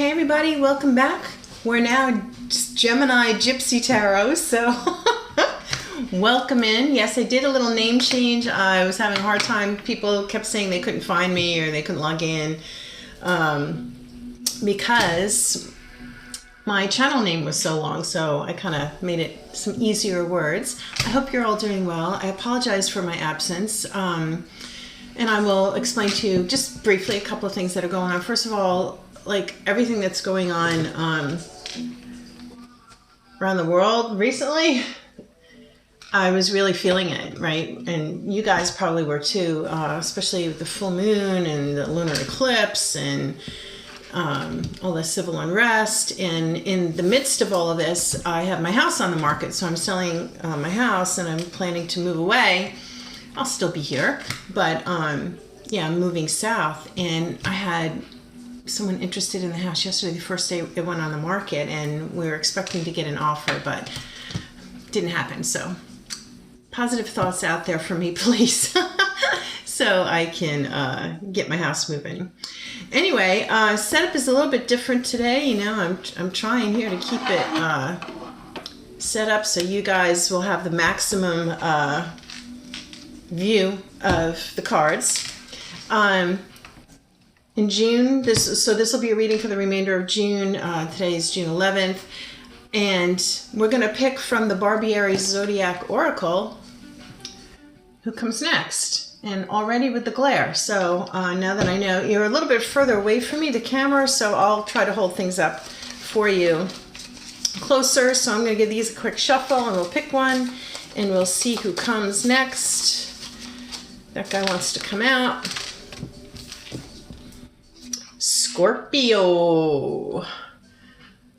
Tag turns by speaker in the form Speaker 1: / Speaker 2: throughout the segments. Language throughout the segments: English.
Speaker 1: Hey everybody, welcome back. We're now Gemini Gypsy Tarot, so welcome in. Yes, I did a little name change. I was having a hard time. People kept saying they couldn't find me or they couldn't log in because my channel name was so long, so I kind of made it some easier words. I hope you're all doing well. I apologize for my absence. And I will explain to you just briefly a couple of things that are going on. First of all, like everything that's going on around the world recently, I was really feeling it, right? And you guys probably were too, especially with the full moon and the lunar eclipse and all the civil unrest. And in the midst of all of this, I have my house on the market. So I'm selling my house and I'm planning to move away. I'll still be here, but yeah, I'm moving south. And I had someone interested in the house yesterday, the first day it went on the market, and we were expecting to get an offer, but didn't happen. So positive thoughts out there for me, please, so I can get my house moving. Anyway, setup is a little bit different today. You know, I'm trying here to keep it set up so you guys will have the maximum view of the cards. In June, this will be a reading for the remainder of June. Today is June 11th, and we're going to pick from the Barbieri Zodiac Oracle who comes next, and already with the glare. So now that I know you're a little bit further away from me, the camera, so I'll try to hold things up for you closer. So I'm going to give these a quick shuffle, and we'll pick one, and we'll see who comes next. That guy wants to come out. Scorpio.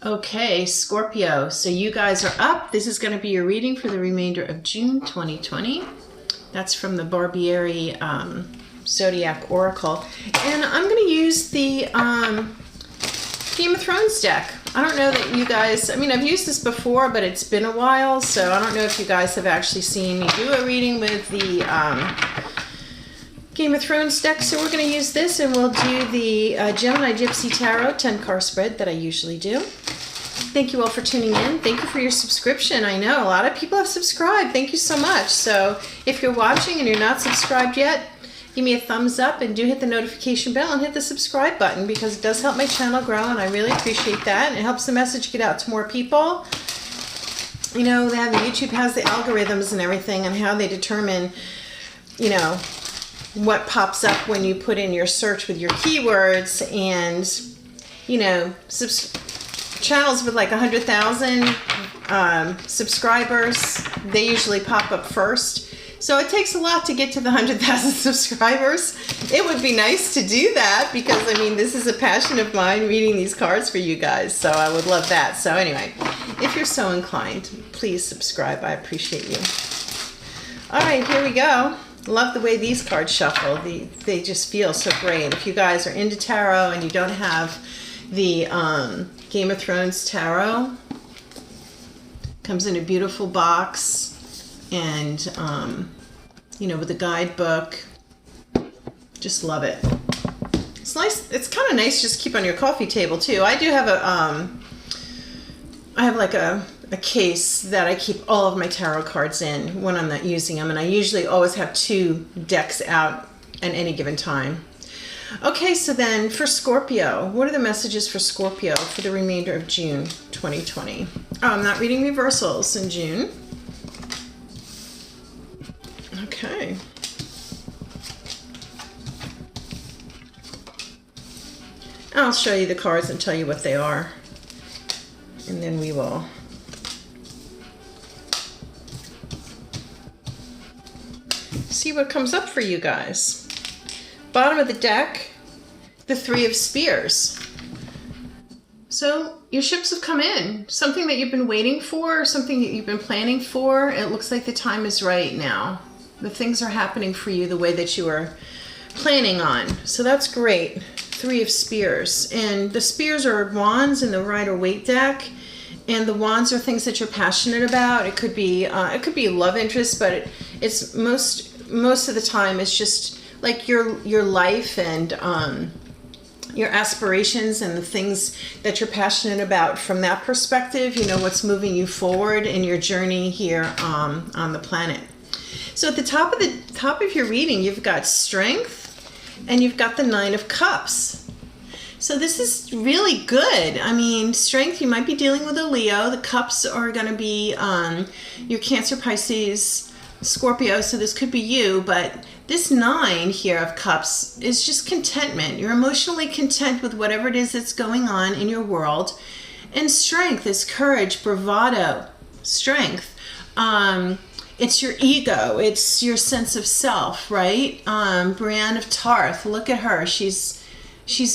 Speaker 1: Okay, Scorpio. So you guys are up. This is going to be your reading for the remainder of June 2020. That's from the Barbieri Zodiac Oracle. And I'm going to use the Game of Thrones deck. I don't know that you guys, I mean, I've used this before, but it's been a while, so I don't know if you guys have actually seen me do a reading with the Game of Thrones deck. So we're going to use this, and we'll do the Gemini Gypsy Tarot 10-card spread that I usually do. Thank you all for tuning in. Thank you for your subscription. I know a lot of people have subscribed. Thank you so much. So if you're watching and you're not subscribed yet, give me a thumbs up and do hit the notification bell and hit the subscribe button, because it does help my channel grow, and I really appreciate that. And it helps the message get out to more people. You know, YouTube has the algorithms and everything, and how they determine, you know, what pops up when you put in your search with your keywords. And, you know, channels with like 100,000 subscribers, they usually pop up first. So it takes a lot to get to the 100,000 subscribers. It would be nice to do that, because I mean, this is a passion of mine, reading these cards for you guys. So I would love that. So anyway, if you're so inclined, please subscribe. I appreciate you. All right, here we go. Love the way these cards shuffle. They just feel so great. If you guys are into tarot and you don't have the Game of Thrones tarot, comes in a beautiful box, and you know, with a guidebook. Just love it. It's nice. It's kind of nice just to keep on your coffee table too. I do have a I have like a case that I keep all of my tarot cards in when I'm not using them, and I usually always have 2 decks out at any given time. Okay, so then for Scorpio, what are the messages for Scorpio for the remainder of June 2020? Oh, I'm not reading reversals in June. Okay. I'll show you the cards and tell you what they are, and then we will see what comes up for you guys. Bottom of the deck, the 3 of Spears. So your ships have come in. Something that you've been waiting for, something that you've been planning for. It looks like the time is right now. The things are happening for you the way that you were planning on. So that's great. 3 of Spears. And the Spears are wands in the Rider-Waite deck. And the wands are things that you're passionate about. It could be love interest, but it's most of the time it's just like your life and your aspirations and the things that you're passionate about from that perspective, you know, what's moving you forward in your journey here on the planet. So at the top of your reading, you've got Strength and you've got the Nine of Cups. So this is really good. I mean, Strength, you might be dealing with a Leo. The Cups are going to be your Cancer, Pisces, Scorpio, so this could be you, but this 9 here of Cups is just contentment. You're emotionally content with whatever it is that's going on in your world. And Strength is courage, bravado, strength. It's your ego. It's your sense of self, right? Brienne of Tarth, look at her. She's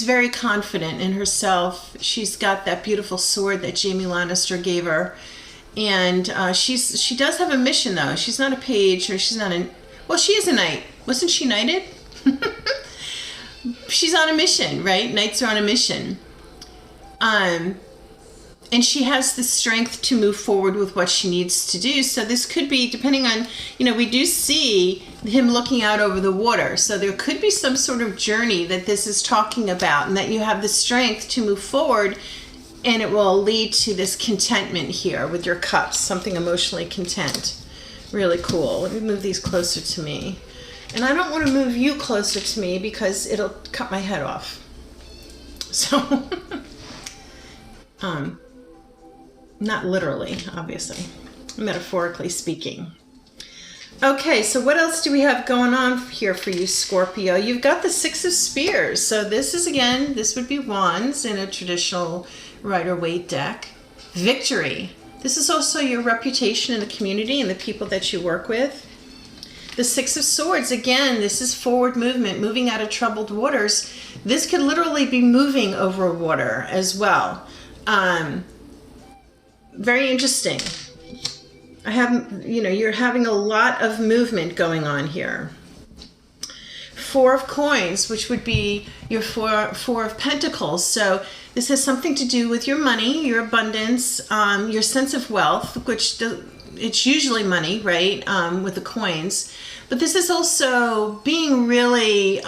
Speaker 1: very confident in herself. She's got that beautiful sword that Jaime Lannister gave her. And she does have a mission, though. She's not a page, or she's not a... Well, she is a knight. Wasn't she knighted? She's on a mission, right? Knights are on a mission. And she has the strength to move forward with what she needs to do. So this could be, depending on, you know, we do see him looking out over the water. So there could be some sort of journey that this is talking about, and that you have the strength to move forward. And it will lead to this contentment here with your cups, something emotionally content. Really cool. Let me move these closer to me. And I don't want to move you closer to me because it'll cut my head off. So, not literally, obviously, metaphorically speaking. Okay, so what else do we have going on here for you, Scorpio? You've got the Six of Spears. So this is, again, this would be wands in a traditional Rider-Waite deck. Victory. This is also your reputation in the community and the people that you work with. The Six of Swords, again, this is forward movement, moving out of troubled waters. This could literally be moving over water as well. Very interesting. I have, you know, you're having a lot of movement going on here. Four of Coins, which would be your four of Pentacles. So this has something to do with your money, your abundance, your sense of wealth, which it's usually money, right, with the coins. But this is also being really,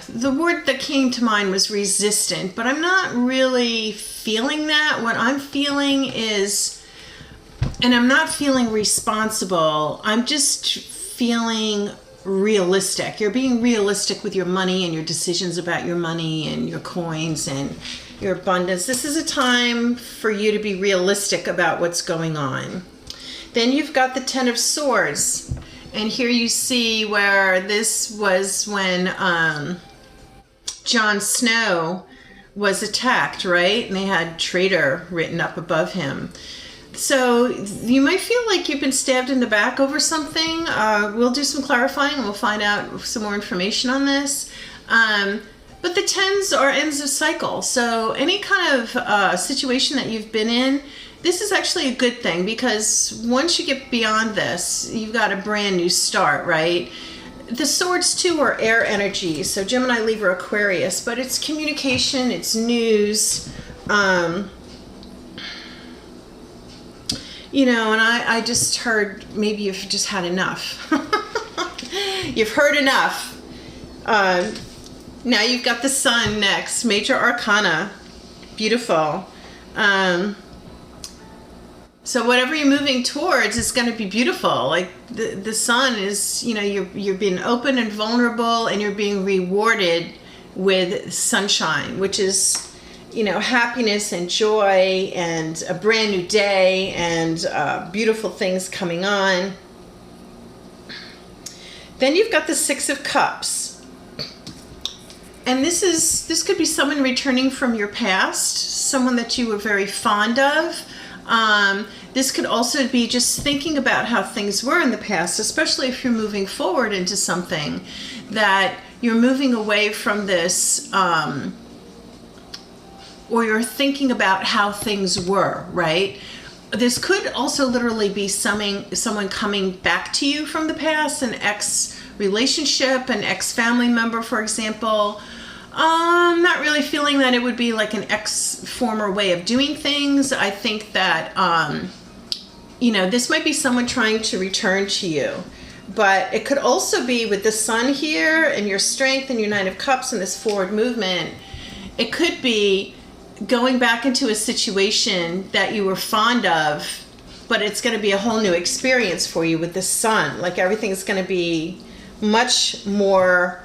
Speaker 1: the word that came to mind was resistant, but I'm not really feeling that. What I'm feeling is, and I'm not feeling responsible, I'm just feeling realistic. You're being realistic with your money and your decisions about your money and your coins and your abundance. This is a time for you to be realistic about what's going on. Then you've got the Ten of Swords. And here you see where this was when Jon Snow was attacked, right? And they had traitor written up above him. So you might feel like you've been stabbed in the back over something. We'll do some clarifying and we'll find out some more information on this. But the tens are ends of cycle. So any kind of situation that you've been in, this is actually a good thing, because once you get beyond this, you've got a brand new start, right? The swords too are air energy. So Gemini, Libra, Aquarius, but it's communication, it's news, you know, and I just heard maybe you've just had enough. You've heard enough. Now you've got the Sun next, Major Arcana. Beautiful. So whatever you're moving towards is going to be beautiful. Like the Sun is, you know, you're being open and vulnerable, and you're being rewarded with sunshine, which is, you know, happiness and joy and a brand new day and beautiful things coming on. Then you've got the Six of Cups. And this could be someone returning from your past, someone that you were very fond of. This could also be just thinking about how things were in the past, especially if you're moving forward into something, that you're moving away from this, or you're thinking about how things were, right? This could also literally be someone coming back to you from the past, an ex-relationship, an ex-family member, for example. I'm not really feeling that it would be like an ex-former way of doing things. I think that, you know, this might be someone trying to return to you. But it could also be with the sun here and your strength and your Nine of Cups and this forward movement. It could be going back into a situation that you were fond of, but it's going to be a whole new experience for you with the sun. Like everything's going to be much more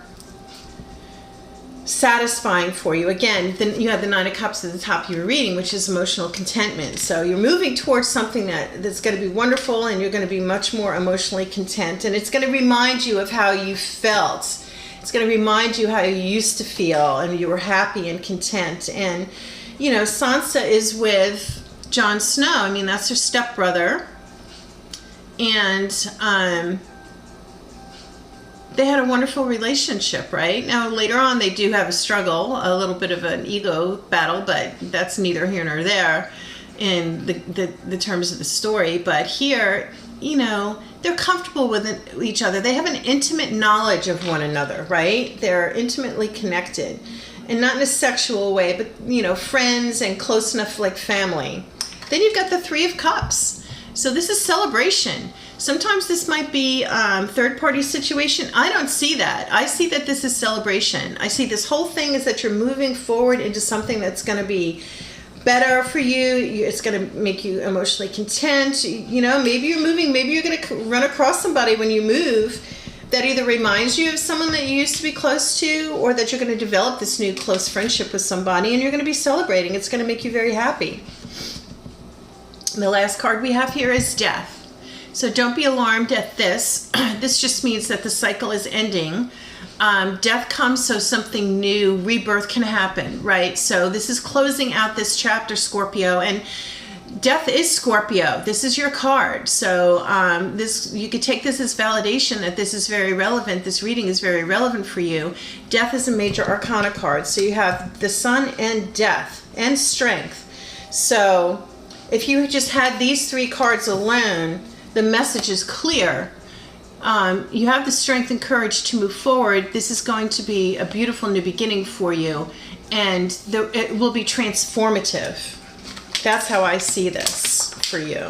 Speaker 1: satisfying for you. Again, then you have the Nine of Cups at the top of your reading, which is emotional contentment. So you're moving towards something that's going to be wonderful, and you're going to be much more emotionally content. And it's going to remind you of how you felt. It's going to remind you how you used to feel, and you were happy and content. And, you know, Sansa is with Jon Snow. I mean, that's her stepbrother. And, they had a wonderful relationship, right? Now, later on, they do have a struggle, a little bit of an ego battle, but that's neither here nor there in the terms of the story. But here, you know, they're comfortable with each other. They have an intimate knowledge of one another, right? They're intimately connected. And not in a sexual way, but, you know, friends and close enough like family. Then you've got the Three of Cups. So this is celebration. Sometimes this might be third-party situation. I don't see that. I see that this is celebration. I see this whole thing is that you're moving forward into something that's going to be better for you. It's going to make you emotionally content. You know, maybe you're moving. Maybe you're going to run across somebody when you move that either reminds you of someone that you used to be close to, or that you're going to develop this new close friendship with somebody, and you're going to be celebrating. It's going to make you very happy. And the last card we have here is Death. So don't be alarmed at this. This just means that the cycle is ending. Death comes so something new, rebirth can happen, right? So this is closing out this chapter, Scorpio, and Death is Scorpio. This is your card. So this, you could take this as validation that this is very relevant. This reading is very relevant for you. Death is a major arcana card. So you have the Sun and Death and Strength. So if you just had these three cards alone, the message is clear. You have the strength and courage to move forward. This is going to be a beautiful new beginning for you, and it will be transformative. That's how I see this for you.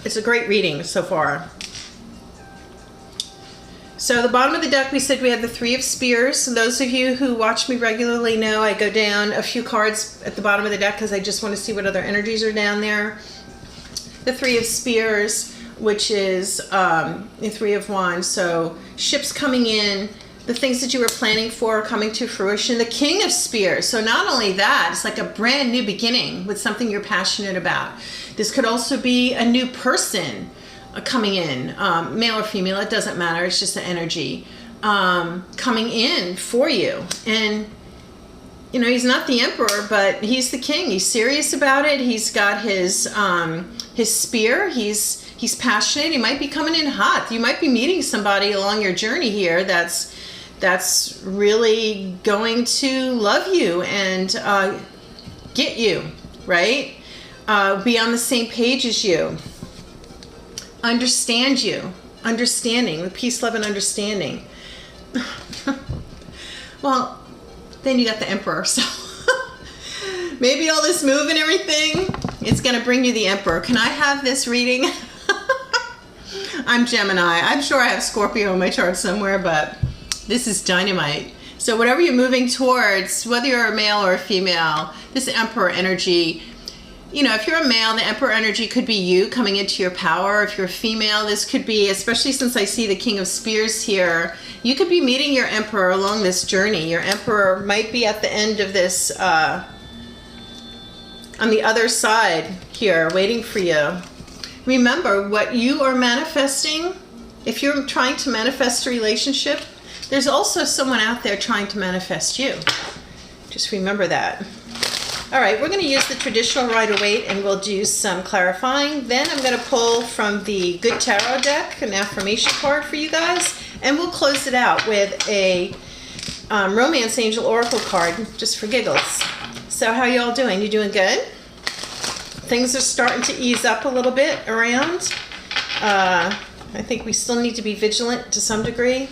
Speaker 1: It's a great reading so far. So the bottom of the deck, we said we had the Three of Spears. And those of you who watch me regularly know I go down a few cards at the bottom of the deck because I just want to see what other energies are down there. The Three of Spears, which is the Three of Wands. So ships coming in, the things that you were planning for are coming to fruition. The King of Spears. So not only that, it's like a brand new beginning with something you're passionate about. This could also be a new person coming in, male or female, it doesn't matter, it's just the energy coming in for you. And you know, he's not the emperor, but he's the king. He's serious about it. He's got his spear. He's passionate. He might be coming in hot. You might be meeting somebody along your journey here that's really going to love you and get you, right? Be on the same page as you. Understand you. Understanding. With peace, love, and understanding. Well, then you got the Emperor. So maybe all this move and everything, it's going to bring you the Emperor. Can I have this reading? I'm Gemini. I'm sure I have Scorpio in my chart somewhere, but this is dynamite. So whatever you're moving towards, whether you're a male or a female, this Emperor energy, you know, if you're a male, the Emperor energy could be you coming into your power. If you're a female, this could be, especially since I see the King of Spears here, you could be meeting your Emperor along this journey. Your Emperor might be at the end of this, on the other side here, waiting for you. Remember, what you are manifesting, if you're trying to manifest a relationship, there's also someone out there trying to manifest you. Just remember that. All right, we're going to use the traditional Rider-Waite and we'll do some clarifying. Then I'm going to pull from the Good Tarot deck an affirmation card for you guys, and we'll close it out with a Romance Angel Oracle card just for giggles. So how y'all doing? You doing good? Things are starting to ease up a little bit around. I think we still need to be vigilant to some degree.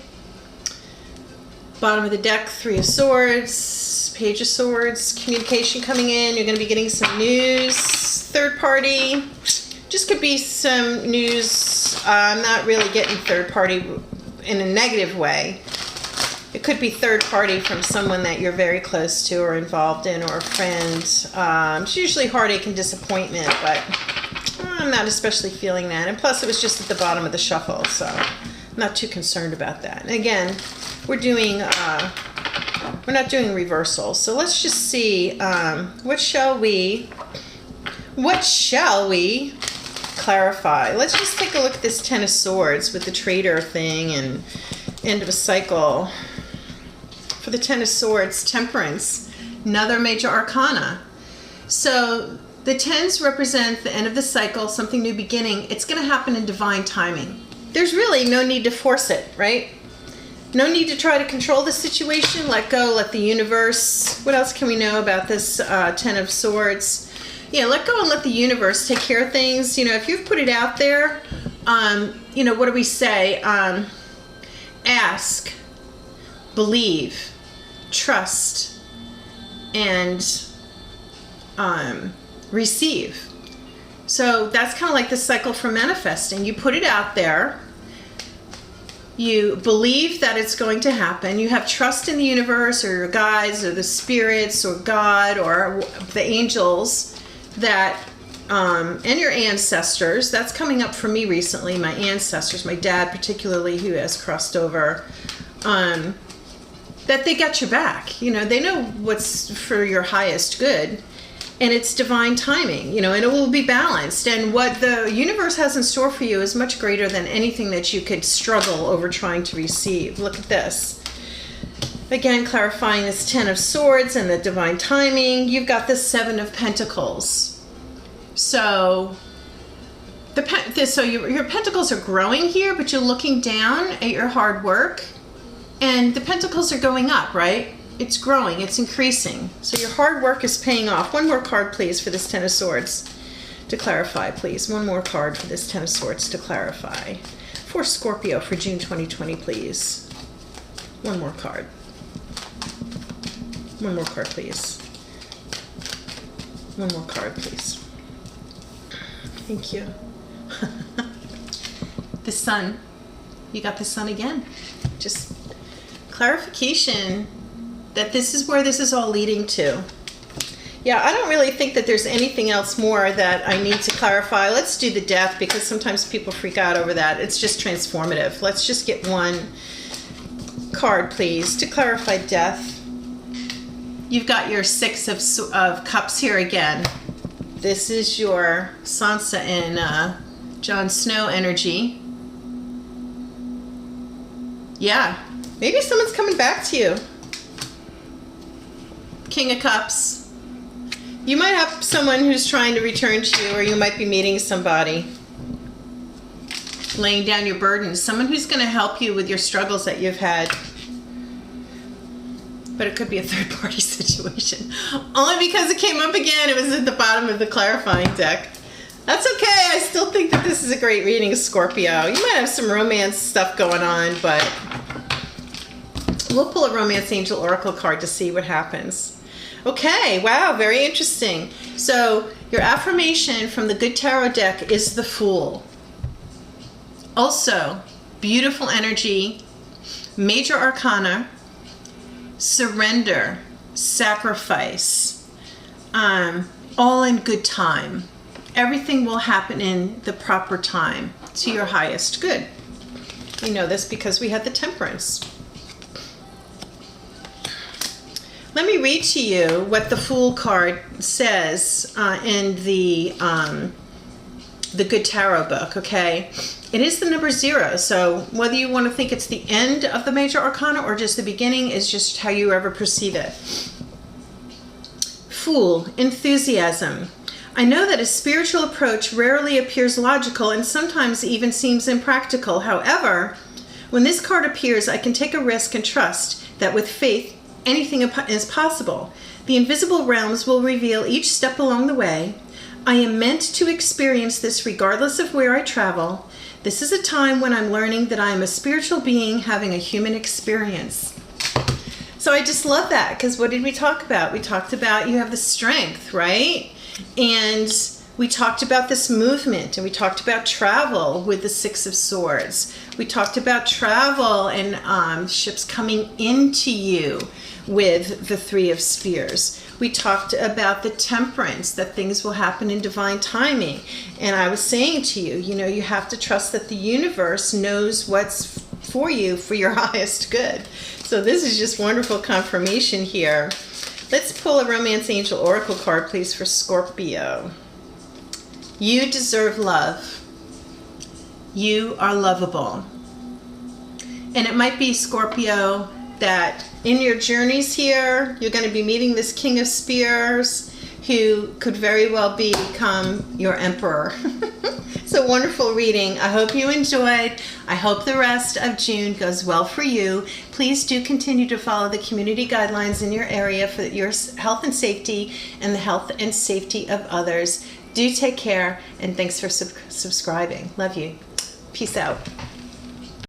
Speaker 1: Bottom of the deck, Three of Swords, Page of Swords, communication coming in. You're going to be getting some news. third party. Just could be some news. I'm not really getting third party in a negative way. It could be third party from someone that you're very close to or involved in, or a friend. It's usually heartache and disappointment, but I'm not especially feeling that. And plus, it was just at the bottom of the shuffle, so I'm not too concerned about that. And again, we're not doing reversals. So let's just see, what shall we clarify? Let's just take a look at this Ten of Swords with the traitor thing and end of a cycle. For the Ten of Swords, Temperance, another major arcana. So the tens represent the end of the cycle, something new beginning. It's going to happen in divine timing. There's really no need to force it, right? No need to try to control the situation. Let go, let the universe. What else can we know about this Ten of Swords? Yeah, let go and let the universe take care of things. You know, if you've put it out there, you know, what do we say? Ask, believe, trust, and receive. So that's kind of like the cycle for manifesting. You put it out there. You believe that it's going to happen. You have trust in the universe or your guides or the spirits or God or the angels that, and your ancestors. That's coming up for me recently. My ancestors, my dad particularly, who has crossed over, that they got your back. You know, they know what's for your highest good. And it's divine timing, you know, and it will be balanced. And what the universe has in store for you is much greater than anything that you could struggle over trying to receive. Look at this. Again, clarifying this Ten of Swords and the divine timing. You've got the Seven of Pentacles. So, your pentacles are growing here, but you're looking down at your hard work. And the pentacles are going up, right? It's growing, it's increasing. So your hard work is paying off. One more card, please, for this Ten of Swords to clarify, please. One more card for this Ten of Swords to clarify. For Scorpio for June 2020, please. One more card. One more card, please. One more card, please. Thank you. The Sun. You got the Sun again. Just clarification that this is where this is all leading to. Yeah, I don't really think that there's anything else more that I need to clarify. Let's do the Death, because sometimes people freak out over that. It's just transformative. Let's just get one card, please, to clarify Death. You've got your Six of Cups here again. This is your Sansa and Jon Snow energy. Yeah, maybe someone's coming back to you. King of Cups. You might have someone who's trying to return to you, or you might be meeting somebody. Laying down your burdens. Someone who's going to help you with your struggles that you've had. But it could be a third-party situation. Only because it came up again. It was at the bottom of the clarifying deck. That's okay. I still think that this is a great reading, Scorpio. You might have some romance stuff going on, but we'll pull a Romance Angel Oracle card to see what happens. Okay, wow, very interesting. So your affirmation from the Good Tarot deck is the Fool. Also, beautiful energy, major arcana, surrender, sacrifice, all in good time. Everything will happen in the proper time to your highest good. We know this because we had the Temperance. Let me read to you what the Fool card says in the Good Tarot book, okay? It is the number 0, so whether you want to think it's the end of the major arcana or just the beginning is just how you ever perceive it. Fool, enthusiasm. I know that a spiritual approach rarely appears logical and sometimes even seems impractical. However, when this card appears, I can take a risk and trust that with faith, anything is possible. The invisible realms will reveal each step along the way. I am meant to experience this regardless of where I travel. This is a time when I'm learning that I am a spiritual being having a human experience. So I just love that, because what did we talk about? We talked about you have the strength, right? And We talked about this movement, and we talked about travel with the Six of Swords. We talked about travel and ships coming into you with the Three of Spears. We talked about the temperance, that things will happen in divine timing. And I was saying to you, you know, you have to trust that the universe knows what's for you for your highest good. So this is just wonderful confirmation here. Let's pull a Romance Angel Oracle card, please, for Scorpio. You deserve love. You are lovable. And it might be, Scorpio, that in your journeys here, you're going to be meeting this King of Spears who could very well become your emperor. It's a wonderful reading. I hope you enjoyed. I hope the rest of June goes well for you. Please do continue to follow the community guidelines in your area for your health and safety and the health and safety of others. Do take care, and thanks for subscribing. Love you. Peace out.